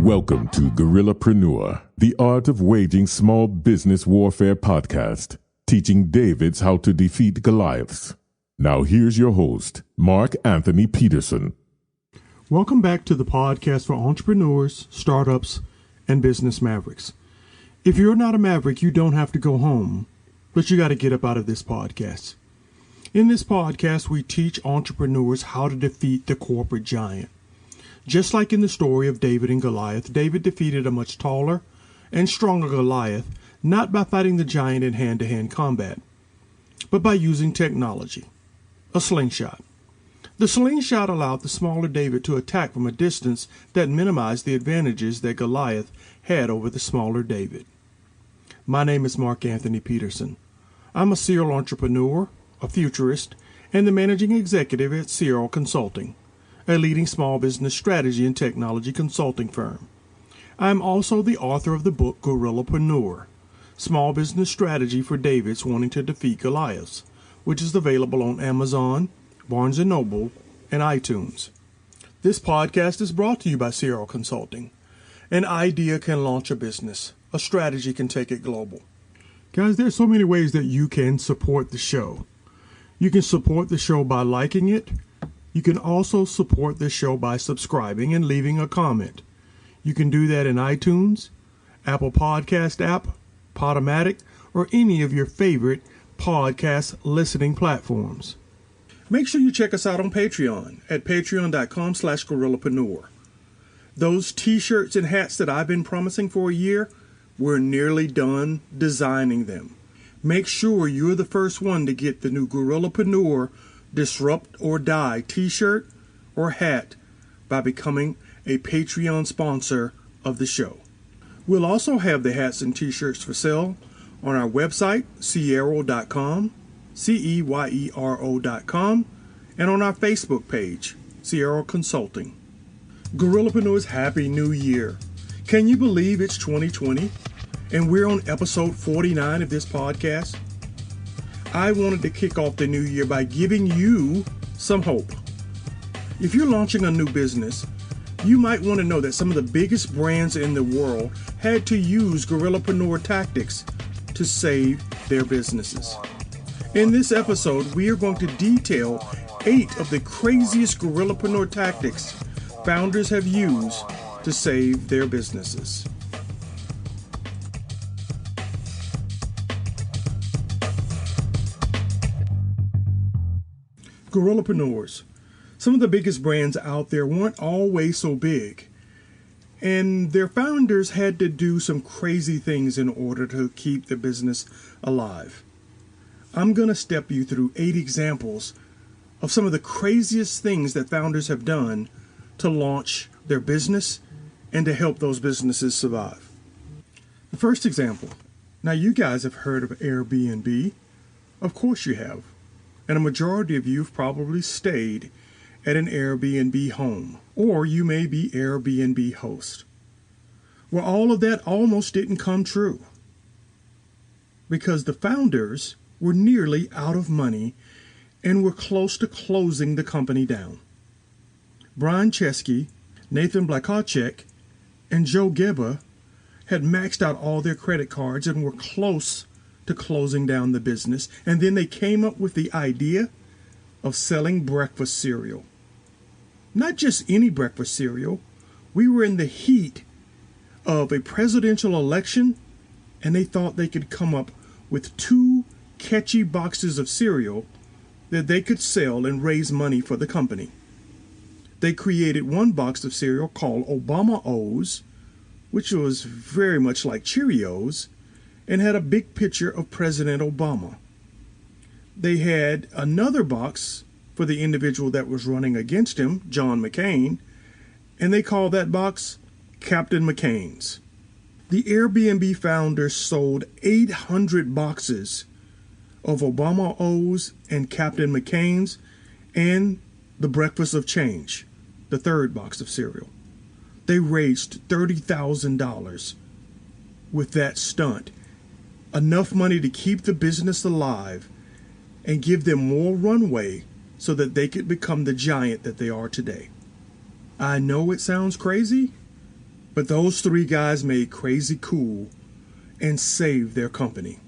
Welcome to Guerrillapreneur, the Art of Waging Small Business Warfare podcast, teaching Davids how to defeat Goliaths. Now here's your host, Mark Anthony Peterson. Welcome back to the podcast for entrepreneurs, startups, and business mavericks. If you're not a maverick, you don't have to go home, but you got to get up out of this podcast. In this podcast, we teach entrepreneurs how to defeat the corporate giant. Just like in the story of David and Goliath, David defeated a much taller and stronger Goliath, not by fighting the giant in hand-to-hand combat, but by using technology, a slingshot. The slingshot allowed the smaller David to attack from a distance that minimized the advantages that Goliath had over the smaller David. My name is Mark Anthony Peterson. I'm a serial entrepreneur, a futurist, and the managing executive at Ceyero Consulting, a leading small business strategy and technology consulting firm. I am also the author of the book Guerrillapreneur, Small Business Strategy for Davids Wanting to Defeat Goliaths, which is available on Amazon, Barnes & Noble, and iTunes. This podcast is brought to you by Ceyero Consulting. An idea can launch a business. A strategy can take it global. Guys, there's so many ways that you can support the show. You can support the show by liking it. You can also support the show by subscribing and leaving a comment. You can do that in iTunes, Apple Podcast app, Podomatic, or any of your favorite podcast listening platforms. Make sure you check us out on Patreon at patreon.com/guerrillapreneur. Those t-shirts and hats that I've been promising for a year, we're nearly done designing them. Make sure you're the first one to get the new Guerrillapreneur Disrupt or Die t-shirt or hat by becoming a Patreon sponsor of the show. We'll also have the hats and t-shirts for sale on our website, ceyero.com, ceyero.com, and on our Facebook page, Ceyero Consulting. Guerrillapreneur's Happy New Year. Can you believe it's 2020 and we're on episode 49 of this podcast? I wanted to kick off the new year by giving you some hope. If you're launching a new business, you might want to know that some of the biggest brands in the world had to use guerrillapreneur tactics to save their businesses. In this episode, we are going to detail 8 of the craziest guerrillapreneur tactics founders have used to save their businesses. Guerrillapreneurs. Some of the biggest brands out there weren't always so big, and their founders had to do some crazy things in order to keep the business alive. I'm going to step you through 8 examples of some of the craziest things that founders have done to launch their business and to help those businesses survive. The first example. Now, you guys have heard of Airbnb. Of course you have. And a majority of you have probably stayed at an Airbnb home, or you may be Airbnb host. Well, all of that almost didn't come true because the founders were nearly out of money and were close to closing the company down. Brian Chesky, Nathan Blakacek, and Joe Geber had maxed out all their credit cards and were close to closing down the business, and then they came up with the idea of selling breakfast cereal. Not just any breakfast cereal. We were in the heat of a presidential election, and they thought they could come up with 2 catchy boxes of cereal that they could sell and raise money for the company. They created one box of cereal called Obama O's, which was very much like Cheerios, and had a big picture of President Obama. They had another box for the individual that was running against him, John McCain, and they called that box Captain McCain's. The Airbnb founders sold 800 boxes of Obama O's and Captain McCain's and the Breakfast of Change, the third box of cereal. They raised $30,000 with that stunt. Enough money to keep the business alive and give them more runway so that they could become the giant that they are today. I know it sounds crazy, But those three guys made crazy cool and saved their company.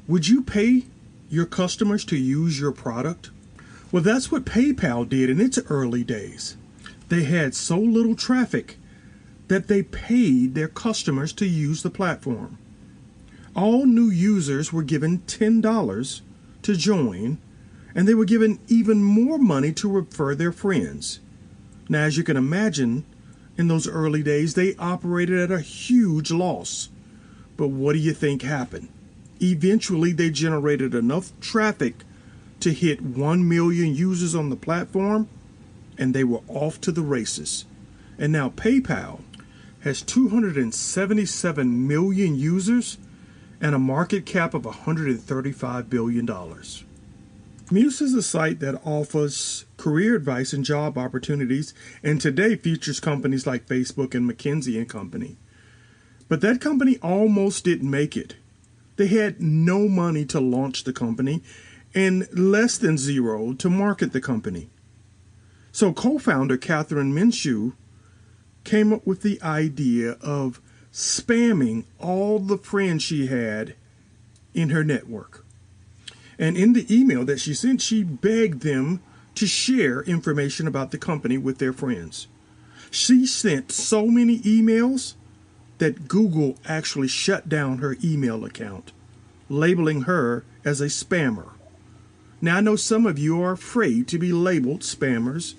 Would you pay your customers to use your product? Well, that's what PayPal did in its early days. They had so little traffic that they paid their customers to use the platform. All new users were given $10 to join, and they were given even more money to refer their friends. Now, as you can imagine, in those early days, they operated at a huge loss. But what do you think happened? Eventually, they generated enough traffic to hit 1 million users on the platform, and they were off to the races. And now PayPal has 277 million users and a market cap of $135 billion. Muse is a site that offers career advice and job opportunities, and today features companies like Facebook and McKinsey & Company. But that company almost didn't make it. They had no money to launch the company and less than zero to market the company. So co-founder Catherine Minshew came up with the idea of spamming all the friends she had in her network. And in the email that she sent, she begged them to share information about the company with their friends. She sent so many emails that Google actually shut down her email account, labeling her as a spammer. Now, I know some of you are afraid to be labeled spammers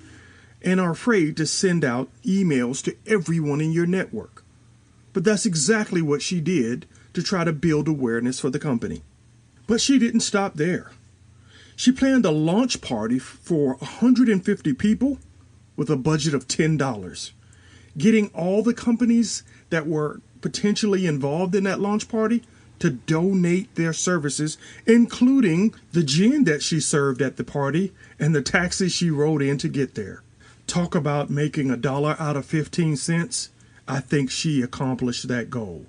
and are afraid to send out emails to everyone in your network. But that's exactly what she did to try to build awareness for the company. But she didn't stop there. She planned a launch party for 150 people with a budget of $10, getting all the companies that were potentially involved in that launch party to donate their services, including the gin that she served at the party and the taxi she rode in to get there. Talk about making $1 out of 15 cents. I think she accomplished that goal.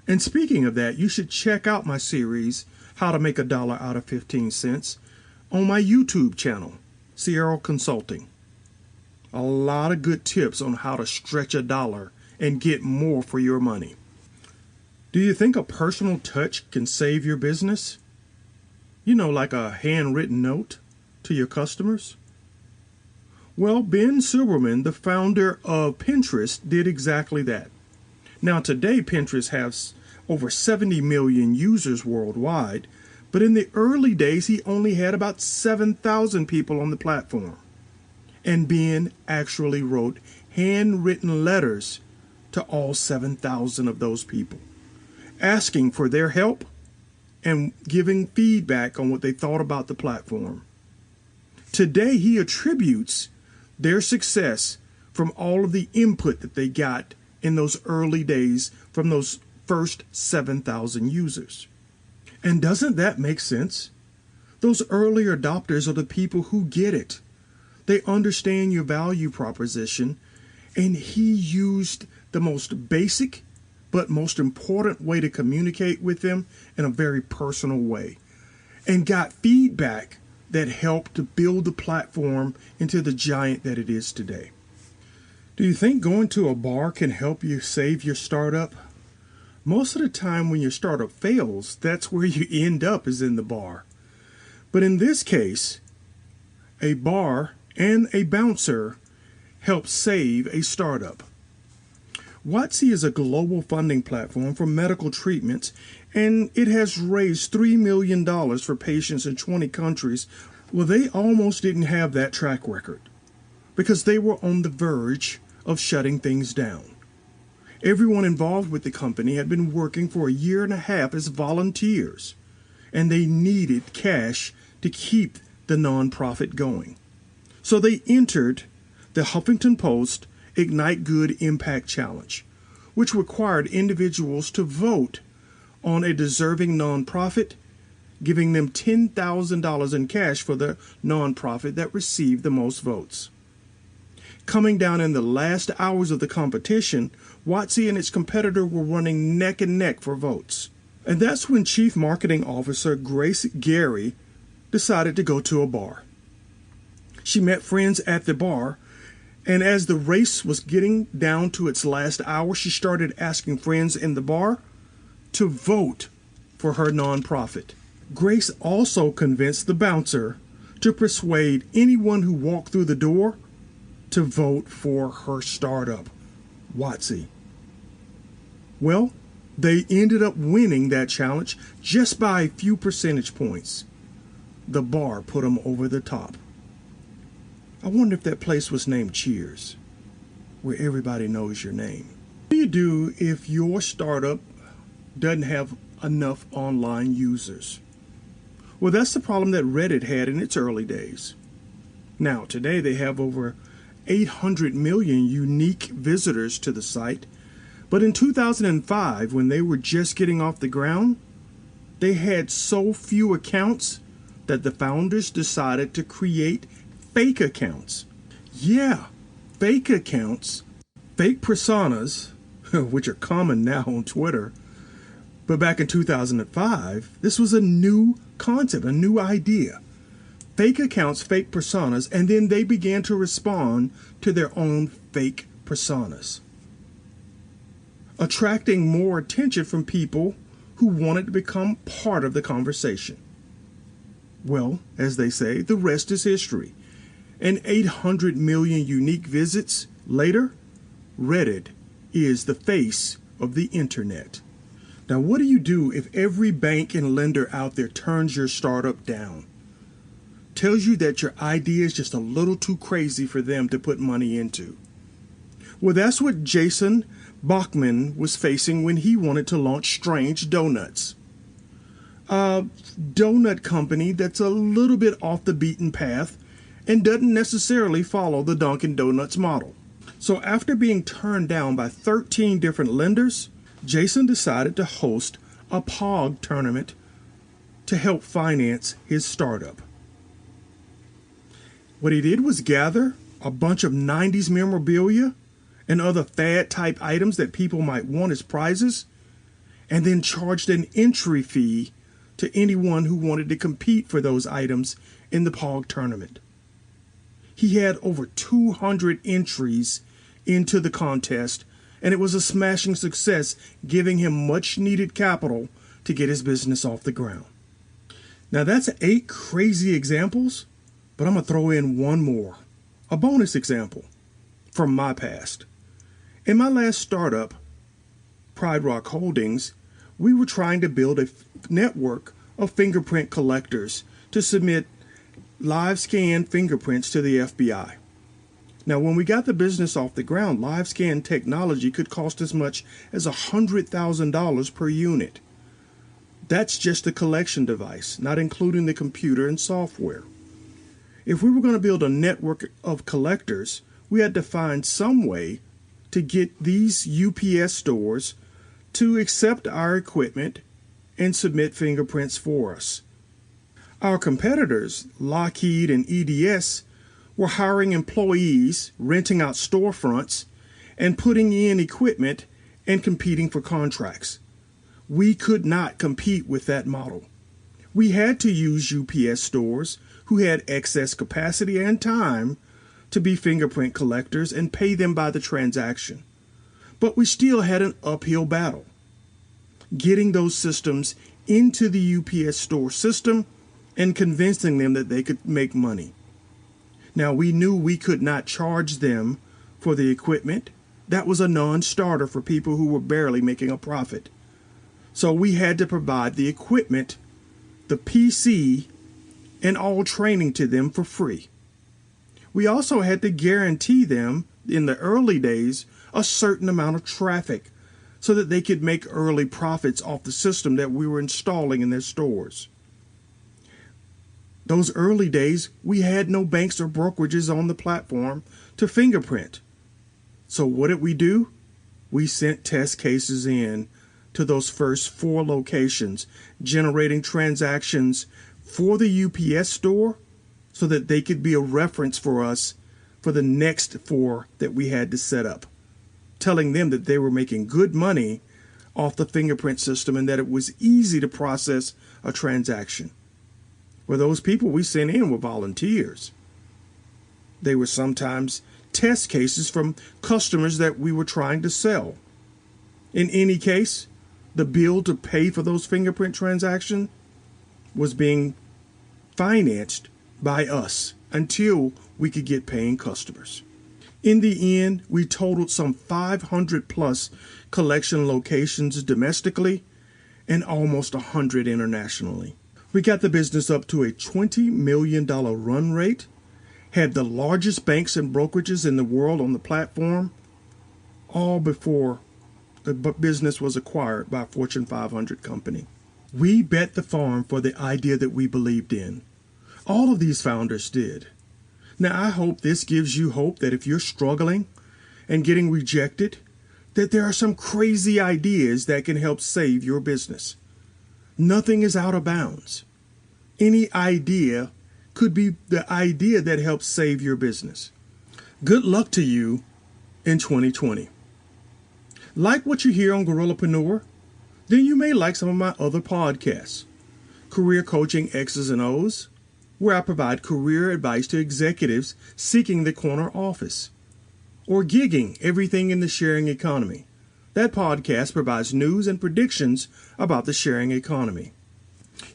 And speaking of that, you should check out my series, How to Make $1 Out of 15 Cents, on my YouTube channel, Ceyero Consulting. A lot of good tips on how to stretch $1 and get more for your money. Do you think a personal touch can save your business? You know, like a handwritten note to your customers? Well, Ben Silbermann, the founder of Pinterest, did exactly that. Now, today, Pinterest has over 70 million users worldwide, but in the early days, he only had about 7,000 people on the platform. And Ben actually wrote handwritten letters to all 7,000 of those people, asking for their help and giving feedback on what they thought about the platform. Today, he attributes their success from all of the input that they got in those early days from those first 7,000 users. And doesn't that make sense? Those early adopters are the people who get it. They understand your value proposition, and he used the most basic but most important way to communicate with them in a very personal way, and got feedback that helped to build the platform into the giant that it is today. Do you think going to a bar can help you save your startup? Most of the time when your startup fails, that's where you end up, is in the bar. But in this case, a bar and a bouncer help save a startup. Watsi is a global funding platform for medical treatments, and it has raised $3 million for patients in 20 countries. Well, they almost didn't have that track record because they were on the verge of shutting things down. Everyone involved with the company had been working for a year and a half as volunteers, and they needed cash to keep the nonprofit going. So they entered the Huffington Post Ignite Good Impact Challenge, which required individuals to vote on a deserving nonprofit, giving them $10,000 in cash for the nonprofit that received the most votes. Coming down in the last hours of the competition, Watsi and its competitor were running neck and neck for votes. And that's when Chief Marketing Officer Grace Gary decided to go to a bar. She met friends at the bar And as the race was getting down to its last hour, she started asking friends in the bar to vote for her nonprofit. Grace also convinced the bouncer to persuade anyone who walked through the door to vote for her startup, Watsy. Well, they ended up winning that challenge just by a few percentage points. The bar put them over the top. I wonder if that place was named Cheers, where everybody knows your name. What do you do if your startup doesn't have enough online users? Well, that's the problem that Reddit had in its early days. Now, today they have over 800 million unique visitors to the site, but in 2005, when they were just getting off the ground, they had so few accounts that the founders decided to create fake accounts. Yeah, fake accounts, fake personas, which are common now on Twitter. But back in 2005, this was a new concept, a new idea. Fake accounts, fake personas, and then they began to respond to their own fake personas, attracting more attention from people who wanted to become part of the conversation. Well, as they say, the rest is history. And 800 million unique visits later, Reddit is the face of the internet. Now, what do you do if every bank and lender out there turns your startup down? Tells you that your idea is just a little too crazy for them to put money into. Well, that's what Jason Bachman was facing when he wanted to launch Strange Donuts, a donut company that's a little bit off the beaten path and doesn't necessarily follow the Dunkin' Donuts model. So after being turned down by 13 different lenders, Jason decided to host a POG tournament to help finance his startup. What he did was gather a bunch of 90s memorabilia and other fad-type items that people might want as prizes, and then charged an entry fee to anyone who wanted to compete for those items in the POG tournament. He had over 200 entries into the contest, and it was a smashing success, giving him much needed capital to get his business off the ground. Now that's 8 crazy examples, but I'm going to throw in one more, a bonus example from my past. In my last startup, Pride Rock Holdings, we were trying to build a network of fingerprint collectors to submit live scan fingerprints to the FBI. Now, when we got the business off the ground, live scan technology could cost as much as $100,000 per unit. That's just a collection device, not including the computer and software. If we were going to build a network of collectors, we had to find some way to get these UPS stores to accept our equipment and submit fingerprints for us. Our competitors, Lockheed and EDS, were hiring employees, renting out storefronts, and putting in equipment and competing for contracts. We could not compete with that model. We had to use UPS stores who had excess capacity and time to be fingerprint collectors and pay them by the transaction. But we still had an uphill battle, getting those systems into the UPS store system and convincing them that they could make money. Now, we knew we could not charge them for the equipment. That was a non-starter for people who were barely making a profit. So we had to provide the equipment, the PC, and all training to them for free. We also had to guarantee them, in the early days, a certain amount of traffic so that they could make early profits off the system that we were installing in their stores. Those early days, we had no banks or brokerages on the platform to fingerprint. So what did we do? We sent test cases in to those first 4 locations, generating transactions for the UPS store so that they could be a reference for us for the next 4 that we had to set up, telling them that they were making good money off the fingerprint system and that it was easy to process a transaction. Well, those people we sent in were volunteers. They were sometimes test cases from customers that we were trying to sell. In any case, the bill to pay for those fingerprint transactions was being financed by us until we could get paying customers. In the end, we totaled some 500 plus collection locations domestically and almost 100 internationally. We got the business up to a $20 million run rate, had the largest banks and brokerages in the world on the platform, all before the business was acquired by a Fortune 500 company. We bet the farm for the idea that we believed in. All of these founders did. Now, I hope this gives you hope that if you're struggling and getting rejected, that there are some crazy ideas that can help save your business. Nothing is out of bounds. Any idea could be the idea that helps save your business. Good luck to you in 2020. Like what you hear on Guerrillapreneur? Then you may like some of my other podcasts. Career Coaching X's and O's, where I provide career advice to executives seeking the corner office. Or Gigging, Everything in the Sharing Economy. That podcast provides news and predictions about the sharing economy.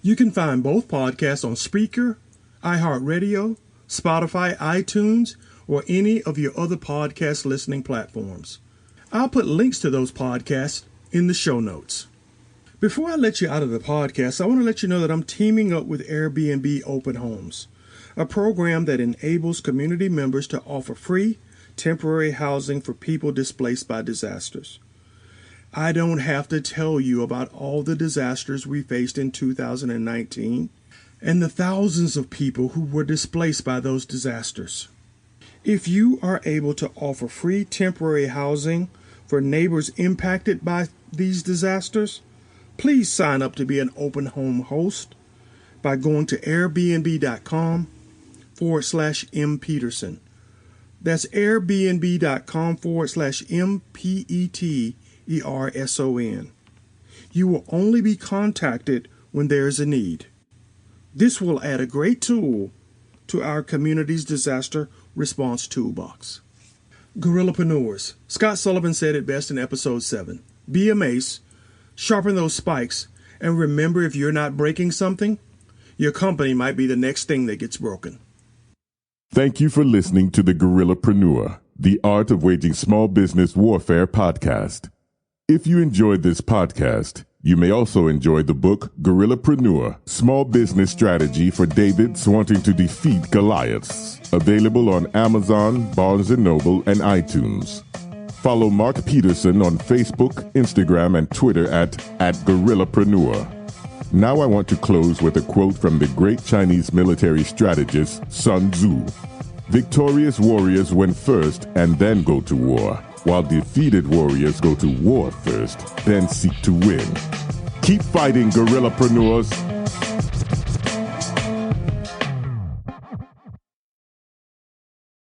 You can find both podcasts on Spreaker, iHeartRadio, Spotify, iTunes, or any of your other podcast listening platforms. I'll put links to those podcasts in the show notes. Before I let you out of the podcast, I want to let you know that I'm teaming up with Airbnb Open Homes, a program that enables community members to offer free, temporary housing for people displaced by disasters. I don't have to tell you about all the disasters we faced in 2019 and the thousands of people who were displaced by those disasters. If you are able to offer free temporary housing for neighbors impacted by these disasters, please sign up to be an open home host by going to airbnb.com/mpeterson. That's airbnb.com/mpeterson. You will only be contacted when there is a need. This will add a great tool to our community's disaster response toolbox. Guerrillapreneurs. Scott Sullivan said it best in episode 7. Be a mace, sharpen those spikes, and remember, if you're not breaking something, your company might be the next thing that gets broken. Thank you for listening to the Guerrillapreneur, the Art of Waging Small Business Warfare podcast. If you enjoyed this podcast, you may also enjoy the book Guerrillapreneur, Small Business Strategy for Davids Wanting to Defeat Goliaths, available on Amazon, Barnes & Noble, and iTunes. Follow Mark Peterson on Facebook, Instagram, and Twitter at Guerrillapreneur. Now I want to close with a quote from the great Chinese military strategist Sun Tzu. Victorious warriors win first and then go to war, while defeated warriors go to war first, then seek to win. Keep fighting, guerrillapreneurs.